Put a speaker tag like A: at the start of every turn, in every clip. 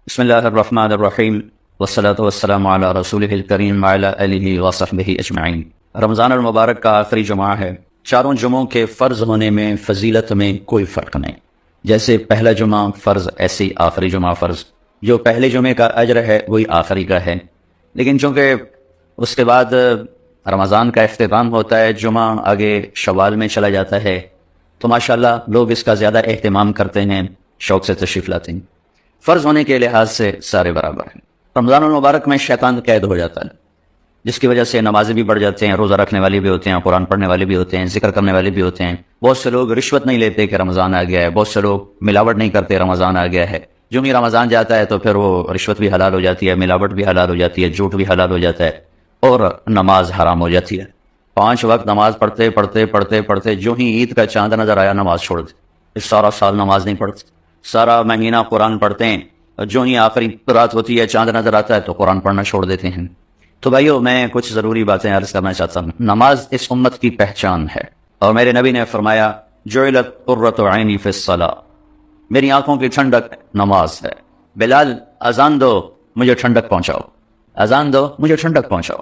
A: بسم اللہ الرحمن الرحیم والصلاة والسلام علی رسولہ الکریم وعلی آلہ وصحبہ اجمعین۔ رمضان المبارک کا آخری جمعہ ہے۔ چاروں جمعوں کے فرض ہونے میں فضیلت میں کوئی فرق نہیں، جیسے پہلا جمعہ فرض ایسے آخری جمعہ فرض، جو پہلے جمعے کا اجر ہے وہی آخری کا ہے، لیکن چونکہ اس کے بعد رمضان کا اختتام ہوتا ہے، جمعہ آگے شوال میں چلا جاتا ہے، تو ماشاءاللہ لوگ اس کا زیادہ اہتمام کرتے ہیں، شوق سے تشریف لاتے ہیں۔ فرض ہونے کے لحاظ سے سارے برابر ہیں۔ رمضان المبارک میں شیطان قید ہو جاتا ہے، جس کی وجہ سے نمازیں بھی بڑھ جاتے ہیں، روزہ رکھنے والے بھی ہوتے ہیں، قرآن پڑھنے والے بھی ہوتے ہیں، ذکر کرنے والے بھی ہوتے ہیں۔ بہت سے لوگ رشوت نہیں لیتے کہ رمضان آ گیا ہے، بہت سے لوگ ملاوٹ نہیں کرتے رمضان آ گیا ہے۔ جو ہی رمضان جاتا ہے تو پھر وہ رشوت بھی حلال ہو جاتی ہے، ملاوٹ بھی حلال ہو جاتی ہے، جھوٹ بھی حلال ہو جاتا ہے، اور نماز حرام ہو جاتی ہے۔ 5 وقت نماز پڑھتے جو ہی عید کا چاند نظر آیا نماز چھوڑ دی۔ اس سارا سال نماز نہیں پڑھتے، سارا مہینہ قرآن پڑھتے ہیں، اور جو ہی آخری رات ہوتی ہے چاند نظر آتا ہے تو قرآن پڑھنا چھوڑ دیتے ہیں۔ تو بھائیو، میں کچھ ضروری باتیں عرض کرنا چاہتا ہوں۔ نماز اس امت کی پہچان ہے، اور میرے نبی نے فرمایا جعلت قرۃ عینی فی الصلاۃ، میری آنکھوں کی ٹھنڈک نماز ہے۔ بلال، اذان دو، مجھے ٹھنڈک پہنچاؤ، اذان دو، مجھے ٹھنڈک پہنچاؤ۔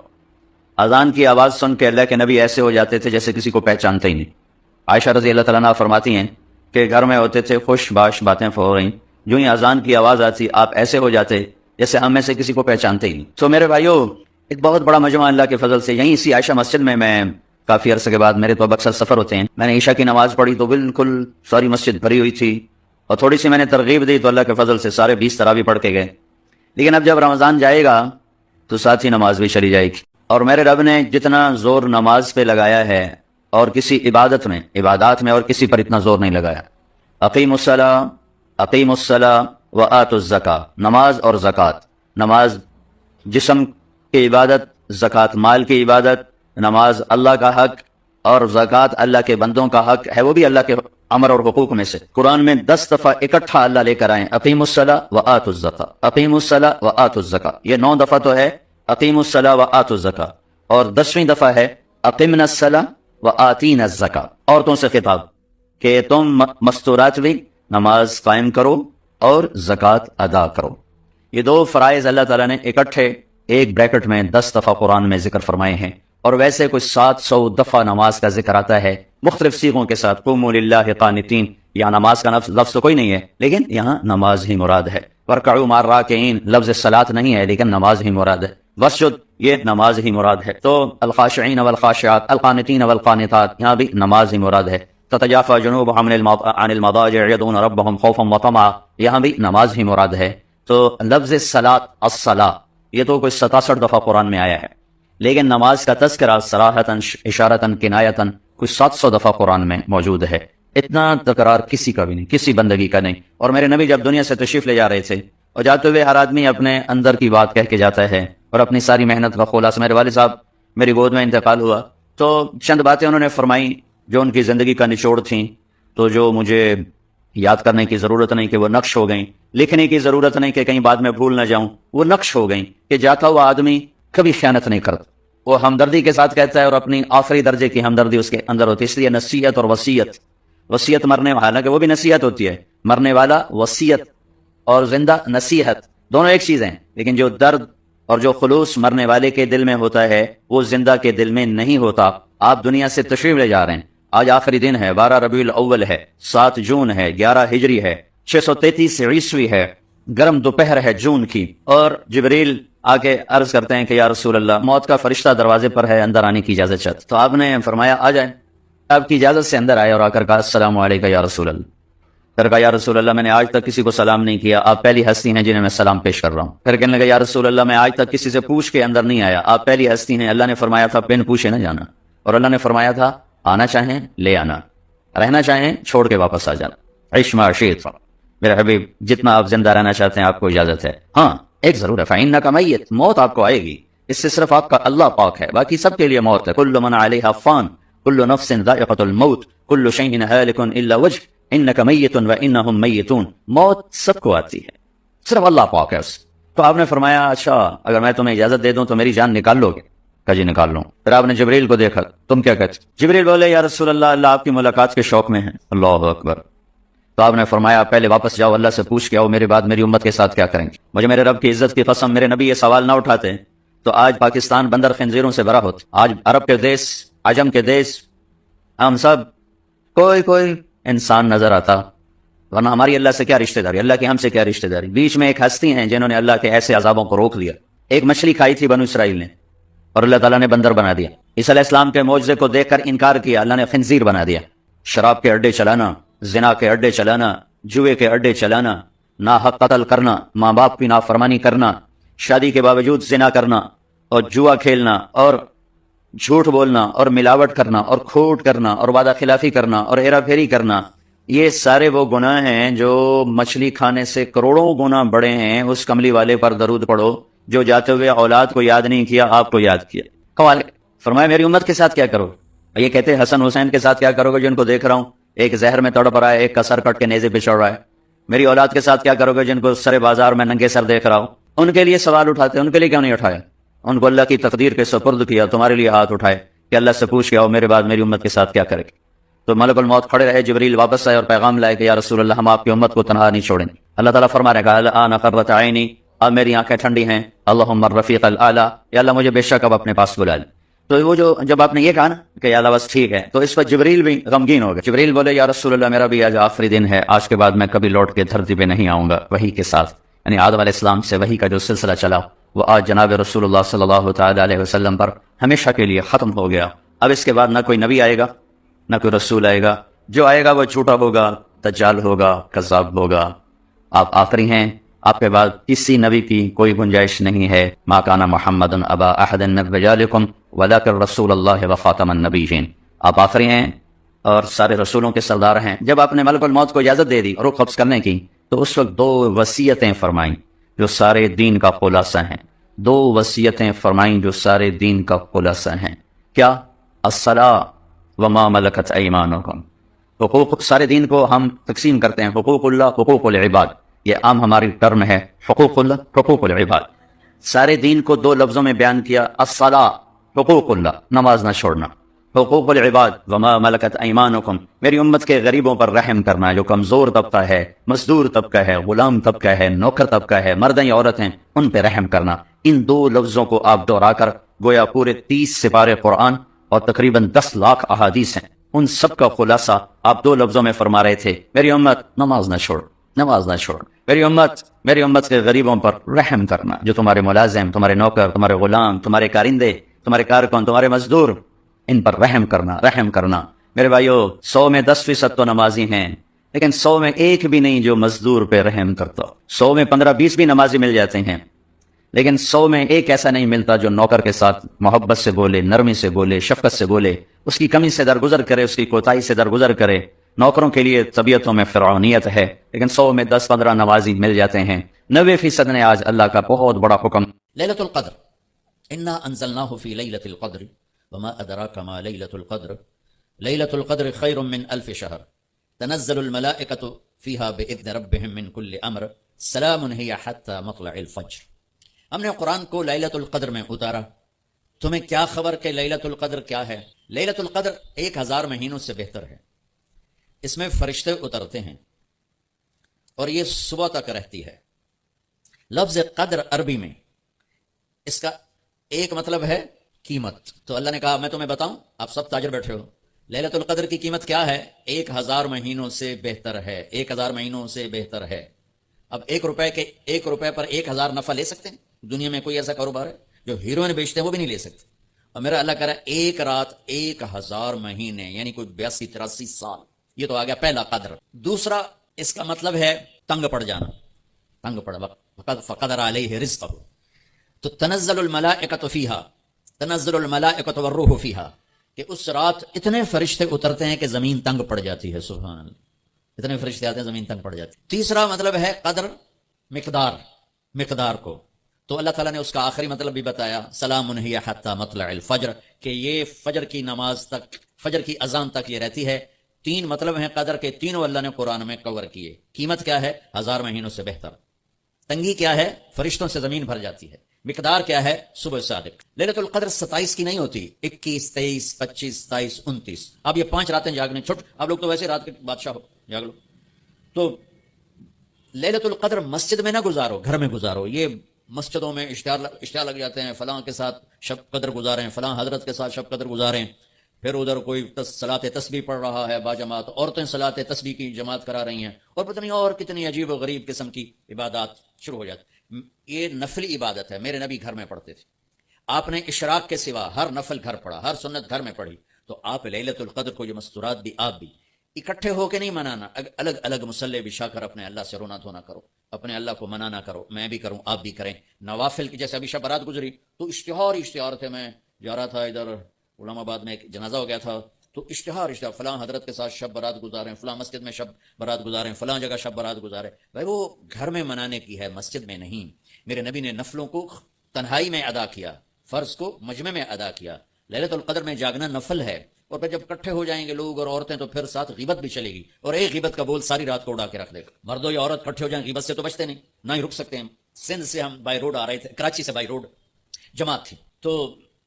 A: اذان کی آواز سن کے اللہ کے نبی ایسے ہو جاتے تھے جیسے کسی کو پہچانتے ہی نہیں۔ عائشہ رضی اللہ تعالیٰ عنہا فرماتی ہیں کہ گھر میں ہوتے تھے، خوش باش باتیں ہو رہی، جو ہی اذان کی آواز آتی آپ ایسے ہو جاتے جیسے ہم میں سے کسی کو پہچانتے ہی نہیں۔ تو میرے بھائیو، ایک بہت بڑا مجمع اللہ کے فضل سے یہیں اسی عائشہ مسجد میں کافی عرصے کے بعد، میرے تو اب اکثر سفر ہوتے ہیں، میں نے عشاء کی نماز پڑھی تو بالکل ساری مسجد بھری ہوئی تھی، اور تھوڑی سی میں نے ترغیب دی تو اللہ کے فضل سے سارے 20 تراویح پڑھ کے گئے۔ لیکن اب جب رمضان جائے گا تو ساتھ ہی نماز بھی چلی جائے گی، اور میرے رب نے جتنا زور نماز پہ لگایا ہے اور کسی عبادات میں اور کسی پر اتنا زور نہیں لگایا۔ اقیم الصلاۃ وآتوا الزکاۃ، نماز اور زکوٰۃ، نماز جسم کی عبادت، زکوٰۃ مال کی عبادت، نماز اللہ کا حق اور زکوٰۃ اللہ کے بندوں کا حق ہے، وہ بھی اللہ کے امر اور حقوق میں سے۔ قرآن میں 10 دفعہ اکٹھا اللہ لے کر آئیں، اقیم الصلاۃ وآتوا الزکاۃ، اقیم الصلاۃ وآتوا الزکاۃ۔ یہ 9 دفعہ تو ہے اقیم الصلاۃ وآتوا الزکاۃ، اور 10ویں دفعہ ہے اقمنا الصلاۃ وآتینا الزکاۃ، عورتوں سے خطاب کہ تم مستورات بھی نماز قائم کرو اور زکوٰۃ ادا کرو۔ یہ 2 فرائض اللہ تعالیٰ نے اکٹھے ایک بریکٹ میں 10 دفعہ قرآن میں ذکر فرمائے ہیں، اور ویسے کچھ 700 دفعہ نماز کا ذکر آتا ہے مختلف صیغوں کے ساتھ۔ قوموا للہ قانتین، یہاں نماز کا لفظ تو کوئی نہیں ہے، لیکن یہاں نماز ہی مراد ہے۔ وارکعوا مع الراکعین، لفظ صلاۃ نہیں ہے لیکن نماز ہی مراد ہے۔ واسجد، یہ نماز ہی مراد ہے۔ تو الخاشعین والخاشعات، القانتین والقانتات، یہاں بھی نماز ہی مراد ہے۔ تتجافى جنوبهم عن المضاجع يدعون ربهم خوفا وطمعا، یہاں بھی نماز ہی مراد ہے۔ تو لفظ صلاۃ، الصلاۃ، یہ تو کوئی 67 دفعہ قرآن میں آیا ہے، لیکن نماز کا تذکرہ صراحتاً، اشارتاً، کنایتاً کوئی 700 دفعہ قرآن میں موجود ہے۔ اتنا تکرار کسی کا بھی نہیں، کسی بندگی کا نہیں۔ اور میرے نبی جب دنیا سے تشریف لے جا رہے تھے، اور جاتے ہوئے ہر آدمی اپنے اندر کی بات کہہ کے جاتا ہے، اور اپنی ساری محنت کا خلاصہ، میرے والد صاحب میری گود میں انتقال ہوا تو چند باتیں انہوں نے فرمائی جو ان کی زندگی کا نچوڑ تھیں، تو جو مجھے یاد کرنے کی ضرورت نہیں کہ وہ نقش ہو گئیں، لکھنے کی ضرورت نہیں کہ کہیں بعد میں بھول نہ جاؤں، وہ نقش ہو گئیں کہ جاتا ہوا آدمی کبھی خیانت نہیں کرتا، وہ ہمدردی کے ساتھ کہتا ہے، اور اپنی آخری درجے کی ہمدردی اس کے اندر ہوتی ہے۔ اس لیے نصیحت اور وصیت مرنے والا، کہ وہ بھی نصیحت ہوتی ہے، مرنے والا وصیت اور زندہ نصیحت دونوں ایک چیز ہیں، لیکن جو درد اور جو خلوص مرنے والے کے دل میں ہوتا ہے وہ زندہ کے دل میں نہیں ہوتا۔ آپ دنیا سے تشریف لے جا رہے ہیں، آج آخری دن ہے، 12 ربیع الاول ہے، 7 جون ہے، 11 ہجری ہے، 633 عیسوی ہے، گرم دوپہر ہے جون کی، اور جبریل آ کے عرض کرتے ہیں کہ یا رسول اللہ، موت کا فرشتہ دروازے پر ہے، اندر آنے کی اجازت چاہتے۔ تو آپ نے فرمایا آ جائیں۔ آپ کی اجازت سے اندر آئے اور آ کر کہا السلام علیکم یا رسول اللہ۔ پھر کہا یا رسول اللہ، میں نے آج تک کسی کو سلام نہیں کیا، آپ پہلی ہستی ہیں جنہیں میں سلام پیش کر رہا ہوں۔ پھر کہنے لگا یا رسول اللہ، میں آج تک کسی سے پوچھ کے اندر نہیں آیا، آپ پہلی ہستی ہیں، اللہ نے فرمایا تھا بن پوچھے نہ جانا، اور اللہ نے فرمایا تھا آنا چاہیں لے آنا، رہنا چاہیں چھوڑ کے واپس آ جانا۔ عیش ما شئت، میرے حبیب جتنا آپ زندہ رہنا چاہتے ہیں آپ کو اجازت ہے۔ ہاں ایک ضرور ہے، فإنک میت، موت آپ کو آئے گی، اس سے صرف آپ کا اللہ پاک ہے، باقی سب کے لیے موت ہے۔ کل من علیہا فان، کل نفس ذائقۃ الموت، کل شیء ہالک الا وجہ، انک میت وانہم میتون، موت سب کو آتی ہے، صرف اللہ پاک ہے اس۔ تو آپ نے فرمایا اچھا اگر میں تمہیں اجازت دے دوں تو میری جان نکال لو گے؟ کہا جی نکال لوں۔ پھر آپ نے جبریل کو دیکھا، تم کیا کہتے؟ جبریل بولے یا رسول اللہ، اللہ آپ کی ملاقات کے شوق میں ہے۔ اللہ اکبر۔ تو آپ نے فرمایا پہلے واپس جاؤ، اللہ سے پوچھ کے آؤ میرے بعد میری امت کے ساتھ کیا کریں گے۔ مجھے میرے رب کی عزت کی قسم میرے نبی یہ سوال نہ اٹھاتے تو آج پاکستان بندر خنزیروں سے بھرا ہوتا۔ آج عرب کے دیش، عجم کے دیش، ہم سب کوئی انسان نظر آتا، ورنہ ہماری اللہ سے کیا رشتہ داری، اللہ کی ہم سے کیا رشتہ داری۔ بیچ میں ایک ہستی ہیں جنہوں نے اللہ کے ایسے عذابوں کو روک دیا۔ ایک مچھلی کھائی تھی بنو اسرائیل نے اور اللہ تعالیٰ نے بندر بنا دیا۔ عیسیٰ علیہ السلام کے معجزے کو دیکھ کر انکار کیا، اللہ نے خنزیر بنا دیا۔ شراب کے اڈے چلانا، زنا کے اڈے چلانا، جوئے کے اڈے چلانا، ناحق قتل کرنا، ماں باپ کی نافرمانی کرنا، شادی کے باوجود زنا کرنا اور جوا کھیلنا اور جھوٹ بولنا اور ملاوٹ کرنا اور کھوٹ کرنا اور وعدہ خلافی کرنا اور ہیرا پھیری کرنا، یہ سارے وہ گناہ ہیں جو مچھلی کھانے سے کروڑوں گنا بڑے ہیں۔ اس کملی والے پر درود پڑھو جو جاتے ہوئے اولاد کو یاد نہیں کیا، آپ کو یاد کیا۔ قوال فرمایا میری امت کے ساتھ کیا کرو؟ یہ کہتے ہیں حسن حسین کے ساتھ کیا کرو گے جن کو دیکھ رہا ہوں ایک زہر میں تڑپ رہا ہے، ایک کا سر کٹ کے نیزے پہ چڑھ رہا ہے۔ میری اولاد کے ساتھ کیا کرو گے جن کو سر بازار میں ننگے سر دیکھ رہا ہوں؟ ان کے لیے سوال اٹھاتے ہیں، ان کے لیے کیوں نہیں اٹھایا؟ ان کو اللہ کی تقدیر کے سپرد کیا، تمہارے لیے ہاتھ اٹھائے کہ اللہ سے پوچھ کے آؤ میرے بعد میری امت کے ساتھ کیا کرے۔ تو ملک الموت کھڑے رہے، جبریل واپس آئے اور پیغام لائے کہ یا رسول اللہ ہم آپ کی امت کو تنہا نہیں چھوڑیں۔ اللہ تعالیٰ فرما رہے گا الآن قرۃ عینی، اب میری آنکھیں ٹھنڈی ہیں، اللہم الرفیق الاعلیٰ، یا اللہ مجھے بے شک اب اپنے پاس بلا لے۔ تو وہ جو جب آپ نے یہ کہا نا کہ یا اللہ بس ٹھیک ہے، تو اس پر جبریل بھی غمگین ہو گئے۔ جبریل بولے یا رسول اللہ میرا بھی آج آخری دن ہے، آج کے بعد میں کبھی لوٹ کے دھرتی پہ نہیں آؤں گا وحی کے ساتھ۔ یعنی آدم علیہ السلام سے وحی کا جو سلسلہ چلا وہ آج جناب رسول اللہ صلی اللہ تعالی علیہ وسلم پر ہمیشہ کے لیے ختم ہو گیا۔ اب اس کے بعد نہ کوئی نبی آئے گا نہ کوئی رسول آئے گا، جو آئے گا وہ جھوٹا ہوگا، دجال ہوگا، کذاب ہوگا۔ آپ آخری ہیں، آپ کے بعد کسی نبی کی کوئی گنجائش نہیں ہے۔ ما کان محمد ابا احد من رجالکم ولکن رسول اللہ وخاتم النبیین، آپ آخری ہیں اور سارے رسولوں کے سردار ہیں۔ جب آپ نے ملک الموت کو اجازت دے دی روح قبض کرنے کی تو اس وقت دو وصیتیں فرمائیں جو سارے دین کا خلاصہ ہیں، دو وصیتیں فرمائیں جو سارے دین کا خلاصہ ہیں۔ کیا؟ الصلاۃ وما ملکت ایمانکم۔ حقوق، سارے دین کو ہم تقسیم کرتے ہیں، حقوق اللہ، حقوق العباد، یہ عام ہماری ٹرم ہے، حقوق اللہ، حقوق العباد۔ سارے دین کو دو لفظوں میں بیان کیا، الصلاۃ حقوق اللہ، نماز نہ چھوڑنا، حقوق العباد وما ملکت ایمانکم، میری امت کے غریبوں پر رحم کرنا، جو کمزور طبقہ ہے، مزدور طبقہ ہے، غلام طبقہ ہے، نوکر طبقہ ہے، مرد یا عورت ہیں، ان پہ رحم کرنا۔ ان دو لفظوں کو آپ دہرا کر گویا پورے 30 سپارے قرآن اور تقریباً 10 لاکھ احادیث ہیں، ان سب کا خلاصہ آپ دو لفظوں میں فرما رہے تھے، میری امت نماز نہ چھوڑ، نماز نہ چھوڑ، میری امت کے غریبوں پر رحم کرنا، جو تمہارے ملازم، تمہارے نوکر، تمہارے غلام، تمہارے کارندے، تمہارے کارکن، تمہارے مزدور، ان پر رحم کرنا، رحم کرنا۔ میرے بھائیو 100 میں 10% تو نمازی ہیں، لیکن 100 میں ایک بھی نہیں جو مزدور پہ رحم کرتا۔ 100 میں 15-20 بھی نمازی مل جاتے ہیں، لیکن 100 میں ایک ایسا نہیں ملتا جو نوکر کے ساتھ محبت سے بولے، نرمی سے بولے، شفقت سے بولے، اس کی کمی سے درگزر کرے، اس کی کوتاہی سے درگزر کرے۔ نوکروں کے لیے طبیعتوں میں فرعونیت ہے، لیکن 100 میں 10-15 نمازی مل جاتے ہیں۔ 90% نے آج اللہ کا بہت بڑا حکم،
B: لیلۃ القدر، انا انزلناہ فی لیلۃ القدر وما ادراک ما لیلۃ القدر، لیلۃ القدر خیر من الف شہر، تنزل الملائکۃ فیہا باذن ربہم من کل امر، سلام ہی حتی مطلع الفجر۔ ہم نے قرآن کو لیلۃ القدر میں اتارا، تمہیں کیا خبر کہ لیلۃ القدر کیا ہے؟ لیلۃ القدر 1000 مہینوں سے بہتر ہے، اس میں فرشتے اترتے ہیں اور یہ صبح تک رہتی ہے۔ لفظ قدر عربی میں اس کا ایک مطلب ہے قیمت، تو اللہ نے کہا میں تمہیں بتاؤں، آپ سب تاجر بیٹھے ہو، لیلۃ القدر کی قیمت کیا ہے؟ 1000 مہینوں سے بہتر ہے، 1000 مہینوں سے بہتر ہے۔ اب 1 روپے پر 1000 نفع لے سکتے ہیں؟ دنیا میں کوئی ایسا کاروبار ہے؟ جو ہیروئن بیچتے ہیں وہ بھی نہیں لے سکتے، اور میرا اللہ کہہ رہا ہے ایک رات 1000 مہینے، یعنی کوئی 82-83 سال۔ یہ تو آ گیا پہلا قدر۔ دوسرا اس کا مطلب ہے تنگ پڑ جانا، تنگ پڑ، فقدر علیہ رزقہ، تو تنزل الملائکۃ فیہا، تنزل الملائکۃ والروح فیہا، کہ اس رات اتنے فرشتے اترتے ہیں کہ زمین تنگ پڑ جاتی ہے، سبحان اللہ، اتنے فرشتے آتے ہیں زمین تنگ پڑ جاتی ہے۔ تیسرا مطلب ہے قدر، مقدار کو، تو اللہ تعالیٰ نے اس کا آخری مطلب بھی بتایا، سلام ہی حتی مطلع الفجر، کہ یہ فجر کی نماز تک، فجر کی اذان تک یہ رہتی ہے۔ 3 مطلب ہیں قدر کے، تینوں اللہ نے قرآن میں کور کیے۔ قیمت کیا ہے؟ 1000 مہینوں سے بہتر۔ تنگی کیا ہے؟ فرشتوں سے زمین بھر جاتی ہے۔ مقدار کیا ہے؟ صبح صادق۔ لیلۃ القدر 27 کی نہیں ہوتی، 21، 23، 25، 27، 29۔ اب یہ 5 راتیں جاگنے چھٹ، آپ لوگ تو ویسے رات کے بادشاہ ہو، جاگ لو۔ تو لیلۃ القدر مسجد میں نہ گزارو، گھر میں گزارو. یہ مسجدوں میں اشتہار لگ جاتے ہیں، فلاں کے ساتھ شب قدر گزاریں، فلاں حضرت کے ساتھ شب قدر گزاریں. پھر ادھر کوئی صلاۃ تسبیح پڑھ رہا ہے باجماعت، عورتیں صلاۃ تسبیح کی جماعت کرا رہی ہیں، اور پتہ نہیں اور کتنی عجیب و غریب قسم کی عبادات شروع ہو جاتی. یہ نفلی عبادت ہے، میرے نبی گھر میں پڑھتے تھے. آپ نے اشراق کے سوا ہر نفل گھر پڑھا، ہر سنت گھر میں پڑھی. تو آپ لیلۃ القدر کو یہ مستورات بھی آپ بھی اکٹھے ہو کے نہیں منانا، الگ الگ مصلی بچھا کر اپنے اللہ سے رونا دھونا کرو، اپنے اللہ کو منانا کرو. میں بھی کروں، آپ بھی کریں. نوافل کی جیسے ابھی شب برات گزری تو اشتہار تھے. میں جا رہا تھا ادھر علام آباد میں، ایک جنازہ ہو گیا تھا، تو اشتہار فلاں حضرت کے ساتھ شب برات گزاریں، فلاں مسجد میں شب برات گزاریں، فلاں جگہ شب برات گزاریں. بھائی وہ گھر میں منانے کی ہے، مسجد میں نہیں. میرے نبی نے نفلوں کو تنہائی میں ادا کیا، فرض کو مجمع میں ادا کیا. لیلۃ القدر میں جاگنا نفل ہے. اور پھر جب اکٹھے ہو جائیں گے لوگ اور عورتیں تو پھر ساتھ غیبت بھی چلے گی، اور ایک غیبت کا بول ساری رات کو اڑا کے رکھ دے گا. مردوں یا عورت اکٹھے ہو جائیں غیبت سے تو بچتے نہیں، نہ ہی رک سکتے ہیں. سندھ سے ہم بائی روڈ آ رہے تھے، کراچی سے بائی روڈ جماعت تھی، تو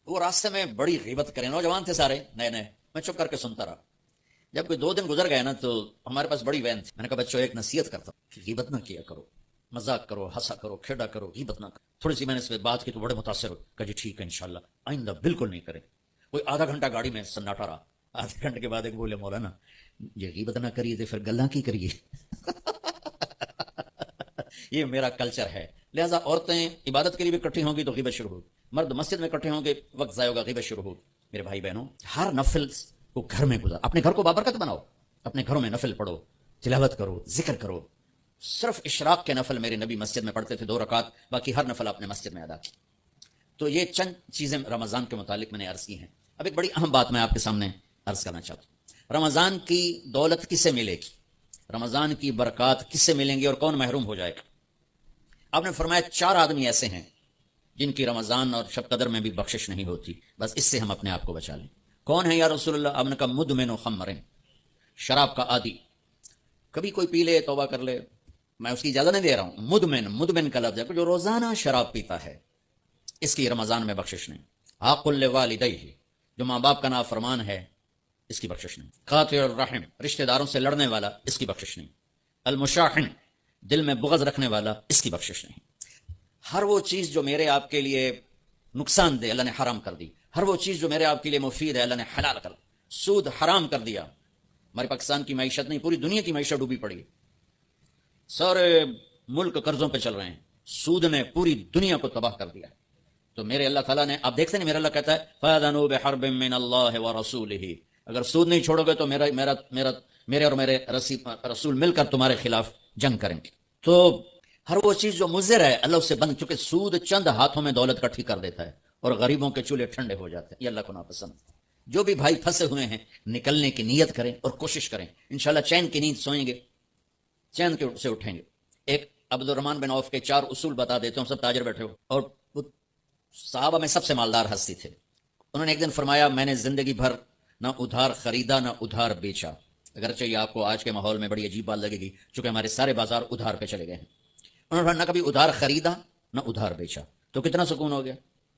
B: وہ راستے میں بڑی غیبت کریں، نوجوان تھے سارے نئے نئے. میں چپ کر کے سنتا رہا. جب کوئی 2 دن گزر گئے نا تو ہمارے پاس بڑی وین تھی. میں نے کہا بچوں ایک نصیحت کرتا ہوں کہ غیبت نہ کیا کرو، مذاق کرو، ہنسا کرو، کھیڑا کرو، غیبت نہ کرو. تھوڑی سی میں نے اس پہ بات کی تو بڑے متاثر ہو. کہا جی ٹھیک ہے انشاءاللہ آئندہ بالکل نہیں کریں. کوئی آدھا گھنٹہ گاڑی میں سناٹا رہا. آدھے گھنٹے کے بعد ایک بولے مولانا یہ غیبت نہ کریے تو پھر گلاں کی کریے. یہ میرا کلچر ہے. لہٰذا عورتیں عبادت کے لیے بھی اکٹھی ہوں گی تو غیبت شروع ہوگی، مرد مسجد میں اکٹھے ہوں گے وقت ضائع ہوگا، غیبت شروع ہوگی. میرے بھائی بہنوں، ہر نفل کو گھر میں گزار. اپنے گھر کو بابرکت بناؤ، اپنے گھروں میں نفل پڑھو، تلاوت کرو، ذکر کرو. صرف اشراق کے نفل میرے نبی مسجد میں پڑھتے تھے 2 رکعت، باقی ہر نفل آپ نے مسجد میں ادا کی. تو یہ چند چیزیں رمضان کے متعلق میں نے عرض کی ہیں. اب ایک بڑی اہم بات میں آپ کے سامنے عرض کرنا چاہتا ہوں. رمضان کی دولت کس سے ملے گی؟ رمضان کی برکات کس سے ملیں گی اور کون محروم ہو جائے گا؟ آپ نے فرمایا 4 آدمی ایسے ہیں جن کی رمضان اور شب قدر میں بھی بخشش نہیں ہوتی، بس اس سے ہم اپنے آپ کو بچا لیں. کون ہے یا رسول اللہ؟ آپ نے کہا مدمن خمر، شراب کا عادی. کبھی کوئی پی لے توبہ کر لے، میں اس کی اجازت نہیں دے رہا ہوں. مدمن کا لفظ ہے جو روزانہ شراب پیتا ہے، اس کی رمضان میں بخشش نہیں. عاق لوالدیہ، جو ماں باپ کا نافرمان ہے، اس کی بخشش نہیں. قاطع الرحم، رشتہ داروں سے لڑنے والا، اس کی بخشش نہیں. المشاحن، دل میں بغض رکھنے والا، اس کی بخشش نہیں. ہر وہ چیز جو میرے آپ کے لیے نقصان دے اللہ نے حرام کر دی. ہر وہ چیز جو میرے آپ کے لیے مفید ہے اللہ نے حلال کر دی. سود حرام کر دیا. ہمارے پاکستان کی معیشت نہیں، پوری دنیا کی معیشت ڈوبی پڑی ہے. سارے ملک قرضوں پہ چل رہے ہیں. سود نے پوری دنیا کو تباہ کر دیا. تو میرے اللہ تعالیٰ نے، آپ دیکھتے ہیں میرا اللہ کہتا ہے فَأَذَنُوا بِحَرْبٍ مِّنَ اللَّهِ وَرَسُولِهِ، اگر سود نہیں چھوڑو گے تو میرے اور میرے رسول مل کر تمہارے خلاف جنگ کریں گے. تو ہر وہ چیز جو مضر ہے اللہ اس سے بند، چونکہ سود چند ہاتھوں میں دولت کٹھی کر دیتا ہے اور غریبوں کے چولہے ٹھنڈے ہو جاتے ہیں. یہ اللہ کو ناپسند. جو بھی بھائی پھنسے ہوئے ہیں نکلنے کی نیت کریں اور کوشش کریں، انشاءاللہ چین کی نیند سوئیں گے، چین سے اٹھیں گے. ایک عبد الرحمن بن عوف کے 4 اصول بتا دیتے ہوں. سب تاجر بیٹھے ہو اور صحابہ میں سب سے مالدار ہستی تھے. انہوں نے ایک دن فرمایا میں نے زندگی بھر نہ ادھار خریدا نہ ادھار بیچا. اگرچہ یہ آپ کو آج کے ماحول میں بڑی عجیب بات لگے گی چونکہ ہمارے سارے بازار ادھار پہ چلے گئے ہیں. انہوں نے نہ کبھی ادھار خریدا نہ ادھار بیچا. تو کتنا سکون ہو گیا،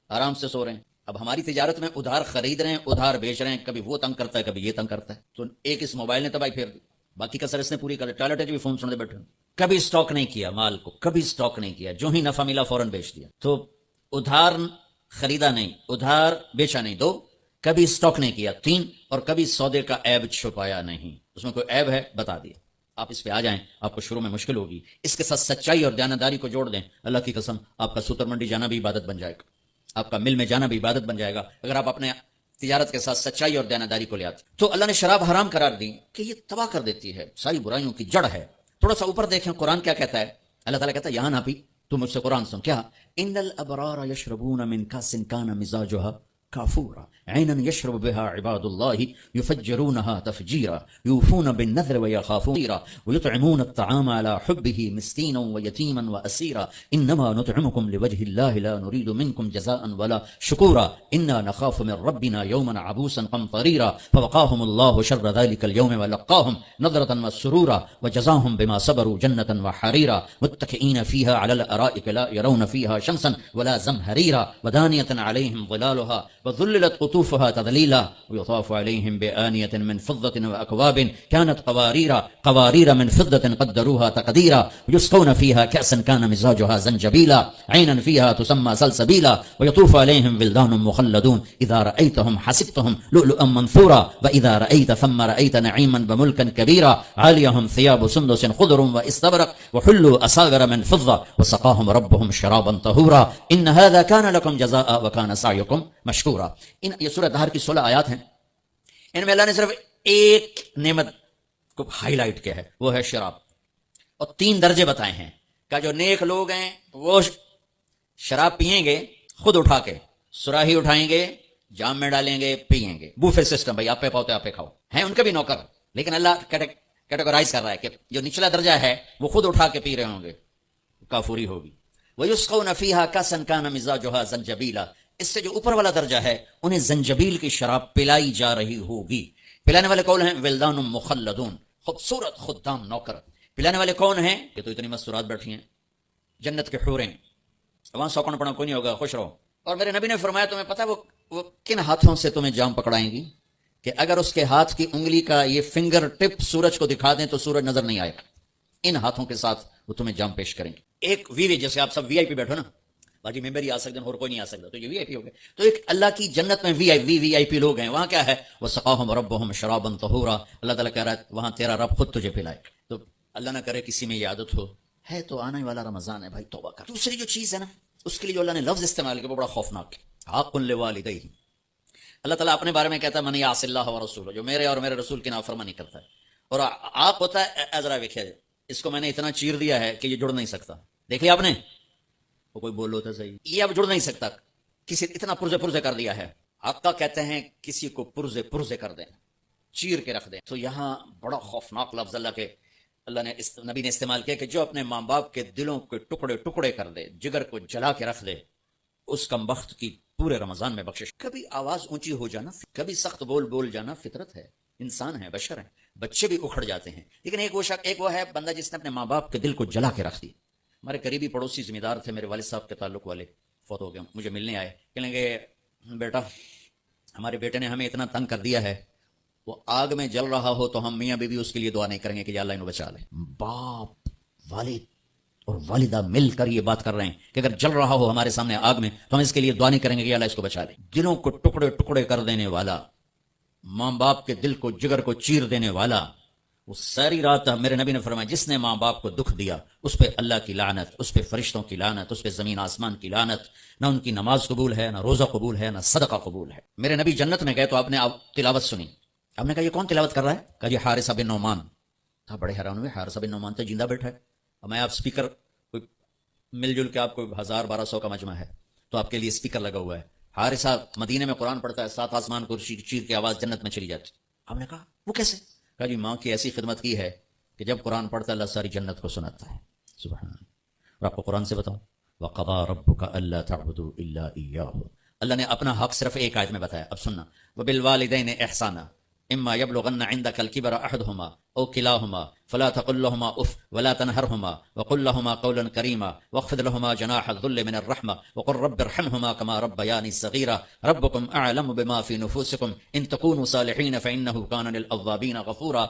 B: آرام سے سو رہے ہیں. اب ہماری تجارت میں ادھار خرید رہے ہیں، ادھار بیچ رہے ہیں، کبھی وہ تنگ کرتا ہے کبھی یہ تنگ کرتا ہے. تو ایک اس موبائل نے تباہی پھیر دی، باقی کا سر اس نے پوری کر. ٹوائلٹ بھی فون سنتے بیٹھے، کبھی سٹاک نہیں کیا مال کو، کبھی سٹاک نہیں کیا. جو ہی نفع ملا فوراً بیچ دیا. تو ادھار خریدا نہیں، ادھار بیچا نہیں. 2 کبھی سٹاک نہیں کیا. 3 اور کبھی سودے کا عیب چھپایا نہیں. اس میں کوئی عیب ہے بتا دیا. آپ اس پہ آ جائیں، آپ کو شروع میں مشکل ہوگی. اس کے ساتھ سچائی اور دیانتداری کو جوڑ دیں. اللہ کی قسم آپ کا سوتر منڈی جانا بھی عبادت بن جائے گا، آپ کا مل میں جانا بھی عبادت بن جائے گا اگر آپ اپنے تجارت کے ساتھ سچائی اور دیانتداری کو لے آتے. تو اللہ نے شراب حرام قرار دی کہ یہ تباہ کر دیتی ہے، ساری برائیوں کی جڑ ہے. تھوڑا سا اوپر دیکھیں قرآن کیا کہتا ہے. اللہ تعالیٰ کہتا ہے یہاں نہ پی، تم مجھ سے قرآن سن. کیا؟ ان الابرار یشربون من کاس کان مزاجها کافورا عینا یشرب بها عباد اللہ یفجرونها تفجیرا یوفون بالنذر ویخافون ویطعمون الطعام على حبه مسکینا ویتیما واسیرا انما نطعمکم لوجه اللہ لا نريد منکم جزاء ولا شکورا انا نخاف من ربنا یوما عبوسا قمطریرا فوقاهم اللہ شر ذلك اليوم ولقاهم نظرة وسرورا وجزاهم بما صبروا جنة وحريرا متكئين فيها على الارائك لا يرون فيها شمسا ولا زمهريرا ودانية عليهم ظلالها وذللت قطوفها تذليلا ويطاف عليهم بآنية من فضة وأكواب كانت قوارير من فضة قدروها تقديرا ويسقون فيها كأسا كان مزاجها زنجبيلا عينا فيها تسمى سلسبيلا ويطوف عليهم ولدان مخلدون إذا رأيتهم حسبتهم لؤلؤا منثورا وإذا رأيت ثم رأيت نعيما وملكا كبيرا عاليهم ثياب سندس خضر واستبرق وحلوا أساور من فضة وسقاهم ربهم شرابا طهورا إن هذا كان لكم جزاء وكان سعيكم مشكورا. یہ سورہ دہر کی 16 آیات ہیں. ان میں اللہ نے صرف ایک نعمت کو ہائی لائٹ کیا ہے، وہ ہے شراب، اور 3 درجے بتائے ہیں کہ جو نیک لوگ ہیں وہ شراب پئیں گے، خود اٹھا کے سراہی اٹھائیں گے، جام میں ڈالیں گے، پئیں گے. بوفے سسٹم، بھائی آپ پہ پاؤ تو آپ پہ کھاؤ. ہیں ان کے بھی نوکر، لیکن اللہ کیٹیگرائز کر رہا ہے کہ جو نچلا درجہ ہے وہ خود اٹھا کے پی رہے ہوں گے، کافوری ہوگی. وَيُسْقَوْنَ فِيهَا كَأْسًا كَانَ مِزَاجُهَا زَنْجَبِيلًا، اس سے جو اوپر والا درجہ ہے انہیں زنجبیل کی شراب پلائی جا رہی ہوگی. پلانے والے کون ہیں؟ ولدان مخلدون، خوبصورت خدام نوکر. پلانے والے کون ہیں؟ یہ تو اتنی مستورات بیٹھی ہیں، جنت کے حوریں، وہاں سوکن پڑا کوئی نہیں ہوگا، خوش رہو. اور میرے نبی نے فرمایا تمہیں پتہ وہ کن ہاتھوں سے تمہیں جام پکڑائیں گی کہ اگر اس کے ہاتھ کی انگلی کا یہ فنگر ٹپ سورج کو دکھا دیں تو سورج نظر نہیں آئے گا. ان ہاتھوں کے ساتھ وہ تمہیں جام پیش کریں گے. ایک وی جیسے آپ سب وی آئی پی بیٹھو نا، باقی ممبر ہی آ سکتے ہیں اور کوئی نہیں آ سکتا، تو یہ وی آئی پی ہو گئے. تو ایک اللہ کی جنت میں وی آئی پی لوگ ہیں. وہاں کیا ہے؟ وَسَقَاهُمْ رَبُّهُمْ شَرَابًا طَهُورًا، اللہ تعالیٰ کہہ رہا ہے وہاں تیرا رب خود تجھے پلائے. تو اللہ نہ کرے کسی میں یہ عادت ہو، ہے تو آنے والا رمضان ہے بھائی، توبہ کر. دوسری جو چیز ہے نا، اس کے لیے جو اللہ نے لفظ استعمال کیا وہ بڑا خوفناک ہے. حق لوالدیہ، اللہ تعالیٰ اپنے بارے میں کہتا ہے من یعص اللہ ورسولہ، جو میرے اور میرے رسول کی نافرمانی کرتا ہے. اور آپ ہوتا ہے ذرا دیکھیے، اس کو میں نے اتنا چیر دیا ہے کہ یہ جڑ نہیں سکتا. دیکھ لیا آپ نے، وہ کوئی بول ہوتا صحیح، یہ اب جڑ نہیں سکتا، کسی اتنا پرزے کر دیا ہے. آقا کہتے ہیں کسی کو پرزے کر دیں، چیر کے رکھ دیں. تو یہاں بڑا خوفناک لفظ اللہ نے نبی نے استعمال کیا کہ جو اپنے ماں باپ کے دلوں کے ٹکڑے کر دے، جگر کو جلا کے رکھ دے، اس کم بخت کی پورے رمضان میں بخشش. کبھی آواز اونچی ہو جانا، کبھی سخت بول جانا فطرت ہے، انسان ہے، بشر ہیں، بچے بھی اکھڑ جاتے ہیں. لیکن ایک وہ ہے بندہ جس نے اپنے ماں باپ کے دل کو جلا کے رکھ دی. ہمارے قریبی پڑوسی ذمہ دار تھے، میرے والد صاحب کے تعلق والے، فوت ہو گئے. مجھے ملنے آئے، کہیں گے بیٹا ہمارے بیٹے نے ہمیں اتنا تنگ کر دیا ہے، وہ آگ میں جل رہا ہو تو ہم میاں بیوی اس کے لیے دعا نہیں کریں گے کہ یا اللہ انہوں بچا لے. باپ، والد اور والدہ مل کر یہ بات کر رہے ہیں کہ اگر جل رہا ہو ہمارے سامنے آگ میں تو ہم اس کے لیے دعا نہیں کریں گے کہ یا اللہ اس کو بچا لے. دلوں کو ٹکڑے کر دینے والا، ماں باپ کے دل کو، جگر کو چیر دینے والا، وہ ساری رات میرے نبی نے فرمایا جس نے ماں باپ کو دکھ دیا اس پہ اللہ کی لعنت، اس پہ فرشتوں کی لعنت، اس پہ زمین آسمان کی لعنت. نہ ان کی نماز قبول ہے، نہ روزہ قبول ہے، نہ صدقہ قبول ہے. میرے نبی جنت میں گئے تو آپ نے تلاوت سنی. آپ نے کہا یہ کون تلاوت کر رہا ہے؟ کہا جی حارثہ بن نعمان تھا. بڑے حیران ہوئے، حارثہ بن نعمان تو زندہ بیٹھا ہے. اب میں آپ اسپیکر کوئی مل جل کے آپ کو 1000-1200 کا مجمع ہے تو آپ کے لیے اسپیکر لگا ہوا ہے. حارثہ مدینے میں قرآن پڑھتا ہے، 7 آسمان کو چیر کے آواز جنت میں چلی جاتی. آپ نے کہا وہ کیسے؟ کہا جی ماں کی ایسی خدمت کی ہے کہ جب قرآن پڑھتا ہے اللہ ساری جنت کو سناتا ہے. سبحان اللہ. اور آپ کو قرآن سے بتاؤ، وَقَضَىٰ رَبُّكَ أَلَّا تَعْبُدُوا إِلَّا إِيَّاهُ، اللہ نے اپنا حق صرف ایک آیت میں بتایا. اب سننا، وَبِالْوَالِدَيْنِ إِحْسَانًا إِمَّا يَبْلُغَنَّ عِندَكَ الْكِبَرَ أَحَدُهُمَا أَوْ كِلَاهُمَا فَلَا تَقُل لَّهُمَا أُفٍّ وَلَا تَنْهَرْهُمَا وَقُل لَّهُمَا قَوْلًا كَرِيمًا وَاخْفِضْ لَهُمَا جَنَاحَ الذُّلِّ مِنَ الرَّحْمَةِ وَقُل رَّبِّ ارْحَمْهُمَا كَمَا رَبَّيَانِي صَغِيرًا رَبُّكُمْ أَعْلَمُ بِمَا فِي نُفُوسِكُمْ إِن تَكُونُوا صَالِحِينَ فَإِنَّهُ كَانَ لِلْأَوَّابِينَ غَفُورًا.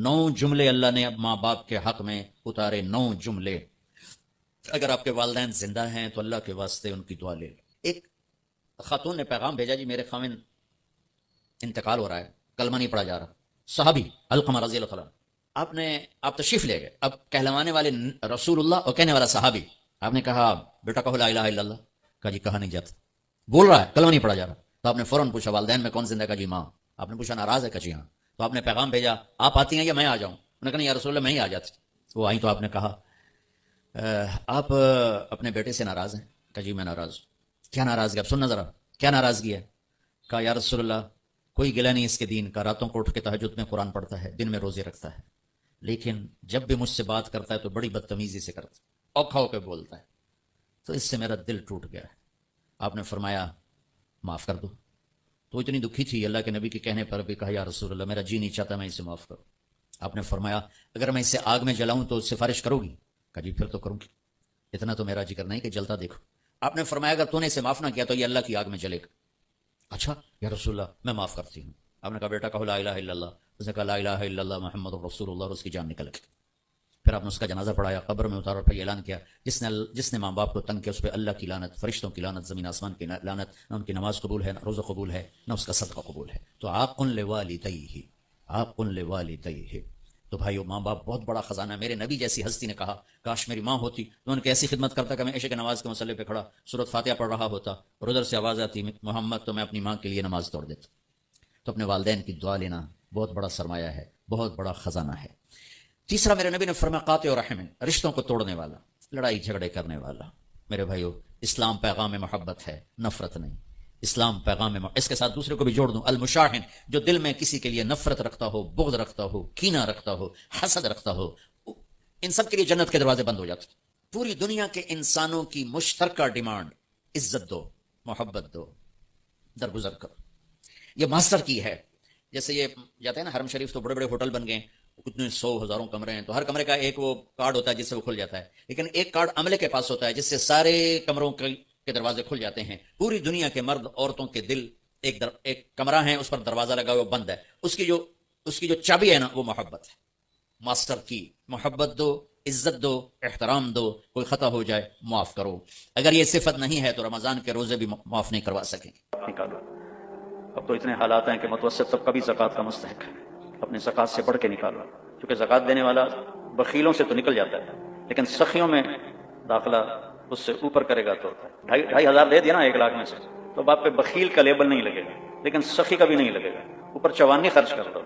B: 9 جملے اللہ نے ماں باپ کے حق میں اتارے. 9 جملے. اگر آپ کے والدین زندہ ہیں تو اللہ کے واسطے ان کی دعا لے. ایک خاتون نے پیغام بھیجا، جی میرے خاوند انتقال ہو رہا ہے، کلمہ نہیں پڑھا جا رہا. صحابی علقمہ رضی اللہ عنہ، آپ تشریف لے گئے. اب کہلوانے والے رسول اللہ اور کہنے والا صحابی. آپ نے کہا بیٹا کہو لا الہ الا اللہ. کہا جی کہا نہیں جاتا، بول رہا ہے کلمہ نہیں پڑھا جا رہا. تو آپ نے فوراً پوچھا والدین میں کون زندہ؟ کہا جی ماں. آپ نے پوچھا ناراض ہے؟ کہا جی ہاں. تو آپ نے پیغام بھیجا آپ آتی ہیں یا میں آ جاؤں؟ انہوں نے کہا نہیں یا رسول اللہ میں ہی آ جاتی. وہ آئی تو آپ نے کہا آپ اپنے بیٹے سے ناراض ہیں؟ کہا جی میں ناراض ہوں. کیا ناراضگی؟ اب سننا ذرا کیا ناراضگی ہے. کہا یا رسول اللہ کوئی گلہ نہیں اس کے دین کا، راتوں کو اٹھ کے تہجد میں قرآن پڑھتا ہے، دن میں روزے رکھتا ہے، لیکن جب بھی مجھ سے بات کرتا ہے تو بڑی بدتمیزی سے کرتا ہے، اوکھا ہو کے بولتا ہے، تو اس سے میرا دل ٹوٹ گیا ہے. آپ نے فرمایا معاف کر دو. تو اتنی دکھی تھی، اللہ کے نبی کے کہنے پر بھی کہا یا رسول اللہ میرا جی نہیں چاہتا میں اسے معاف کروں. آپ نے فرمایا اگر میں اسے آگ میں جلاؤں تو سفارش کرو گی؟ کہا جی پھر تو کروں گی، اتنا تو میرا جگر نہیں کہ جلتا دیکھو. آپ نے فرمایا اگر تو نے اسے معاف نہ کیا تو یہ اللہ کی آگ میں جلے گا. اچھا یا رسول اللہ میں معاف کرتی ہوں. آپ نے کہا بیٹا کہو لا الہ الا اللہ. اس نے کہا لا الہ الا اللہ محمد رسول اللہ، اور اس کی جان نکل گئی. پھر آپ نے اس کا جنازہ پڑھایا، قبر میں اتارا، اور پھر اعلان کیا جس نے ماں باپ کو تنگ کیا اس پہ اللہ کی لعنت، فرشتوں کی لعنت، زمین آسمان کی لعنت. نہ ان کی نماز قبول ہے، نہ روزہ قبول ہے، نہ اس کا صدقہ قبول ہے. تو عاق لوالدیہ، عاق لوالدیہ. تو بھائیو ماں باپ بہت بڑا خزانہ ہے. میرے نبی جیسی ہستی نے کہا کاش میری ماں ہوتی تو ان کی ایسی خدمت کرتا کہ میں عشاء کی نماز کے مسئلے پہ کھڑا سورۃ فاتحہ پڑھ رہا ہوتا اور ادھر سے آواز آتی محمد، تو میں اپنی ماں کے لیے نماز توڑ دیتا. تو اپنے والدین کی دعا لینا بہت بڑا سرمایہ ہے، بہت بڑا خزانہ ہے. تیسرا میرے نبی نے فرمایا قاطع رحم، رشتوں کو توڑنے والا، لڑائی جھگڑے کرنے والا. میرے بھائیو اسلام پیغام محبت ہے، نفرت نہیں. اسلام پیغام اس کے ساتھ دوسرے کو بھی جوڑ دوں، المشاحن، جو دل میں کسی کے لیے نفرت رکھتا ہو، بغض رکھتا ہو، کینہ رکھتا ہو، حسد رکھتا ہو، ان سب کے لیے جنت کے دروازے بند ہو جاتے. پوری دنیا کے انسانوں کی مشترکہ ڈیمانڈ عزت دو، محبت دو، درگزر کرو. یہ ماسٹر کی ہے. جیسے یہ جاتے ہیں نا حرم شریف، تو بڑے بڑے ہوٹل بن گئے ہیں، کتنے 100,000 کمرے ہیں، تو ہر کمرے کا ایک وہ کارڈ ہوتا ہے جس سے وہ کھل جاتا ہے. لیکن ایک کارڈ عملے کے پاس ہوتا ہے جس سے سارے کمروں کے دروازے کھل جاتے ہیں. پوری دنیا کے مرد عورتوں کے دل ایک کمرہ ہے، اس پر دروازہ لگا ہوا بند ہے، اس کی جو چابی ہے نا وہ محبت ہے. ماسٹر کی محبت دو، عزت دو، احترام دو، کوئی خطا ہو جائے معاف کرو. اگر یہ صفت نہیں ہے تو رمضان کے روزے بھی معاف نہیں کروا سکیں گے.
A: نکالو. اب تو اتنے حالات ہیں کہ متوسط طبقہ بھی زکوٰۃ کا مستحق ہے. اپنے زکوٰۃ سے بڑھ کے نکالو، کیونکہ زکوٰۃ دینے والا بخیلوں سے تو نکل جاتا ہے، لیکن سخیوں میں داخلہ اس سے اوپر کرے گا تو 2,500 دے دیا نا 1,00,000 میں سے، تو باپ پہ بخیل کا لیبل نہیں لگے گا، لیکن سخی کا بھی نہیں لگے گا. اوپر 54 خرچ کر دو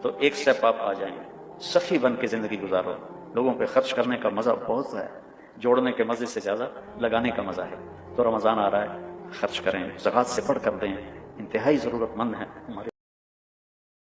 A: تو ایک سٹیپ آپ آ جائیں گے. سخی بن کے زندگی گزارو. لوگوں پہ خرچ کرنے کا مزہ بہت ہے، جوڑنے کے مزے سے زیادہ لگانے کا مزہ ہے. تو رمضان آ رہا ہے، خرچ کریں، زکوٰۃ سے بڑھ کر دیں. انتہائی ضرورت مند ہیں ہمارے